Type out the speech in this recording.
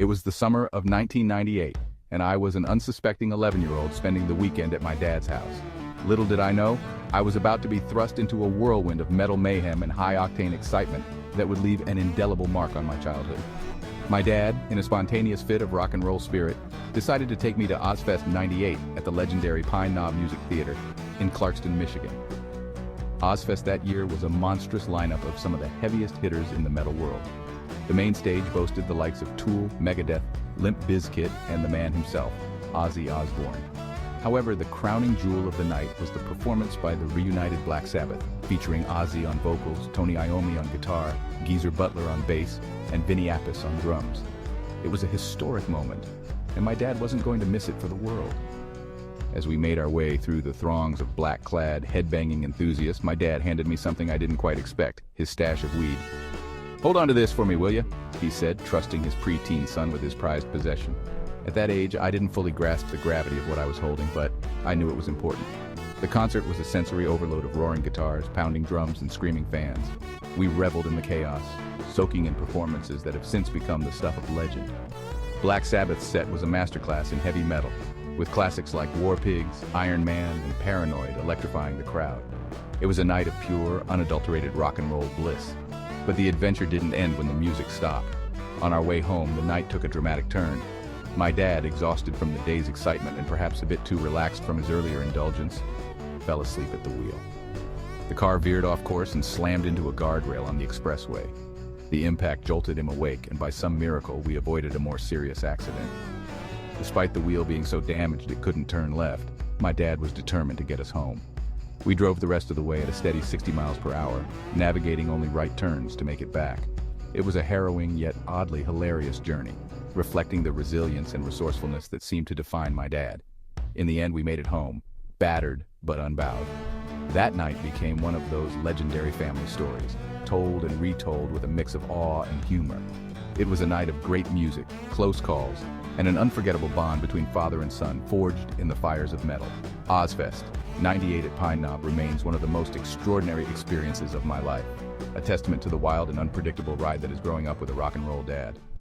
It was the summer of 1998, and I was an unsuspecting 11-year-old spending the weekend at my dad's house. Little did I know, I was about to be thrust into a whirlwind of metal mayhem and high-octane excitement that would leave an indelible mark on my childhood. My dad, in a spontaneous fit of rock and roll spirit, decided to take me to Ozzfest '98 at the legendary Pine Knob Music Theater in Clarkston, Michigan. Ozzfest that year was a monstrous lineup of some of the heaviest hitters in the metal world. The main stage boasted the likes of Tool, Megadeth, Limp Bizkit, and the man himself, Ozzy Osbourne. However, the crowning jewel of the night was the performance by the reunited Black Sabbath, featuring Ozzy on vocals, Tony Iommi on guitar, Geezer Butler on bass, and Vinny Appice on drums. It was a historic moment, and my dad wasn't going to miss it for the world. As we made our way through the throngs of black-clad, headbanging enthusiasts, my dad handed me something I didn't quite expect, his stash of weed. "Hold on to this for me, will you?" he said, trusting his preteen son with his prized possession. At that age, I didn't fully grasp the gravity of what I was holding, but I knew it was important. The concert was a sensory overload of roaring guitars, pounding drums, and screaming fans. We reveled in the chaos, soaking in performances that have since become the stuff of legend. Black Sabbath's set was a masterclass in heavy metal, with classics like War Pigs, Iron Man, and Paranoid electrifying the crowd. It was a night of pure, unadulterated rock and roll bliss. But the adventure didn't end when the music stopped. On our way home, the night took a dramatic turn. My dad, exhausted from the day's excitement and perhaps a bit too relaxed from his earlier indulgence, fell asleep at the wheel. The car veered off course and slammed into a guardrail on the expressway. The impact jolted him awake, and by some miracle, we avoided a more serious accident. Despite the wheel being so damaged it couldn't turn left, my dad was determined to get us home. We drove the rest of the way at a steady 60 miles per hour, navigating only right turns to make it back. It was a harrowing yet oddly hilarious journey, reflecting the resilience and resourcefulness that seemed to define my dad. In the end, we made it home, battered but unbowed. That night became one of those legendary family stories, told and retold with a mix of awe and humor. It was a night of great music, close calls, and an unforgettable bond between father and son forged in the fires of metal. Ozzfest '98 at Pine Knob remains one of the most extraordinary experiences of my life, a testament to the wild and unpredictable ride that is growing up with a rock and roll dad.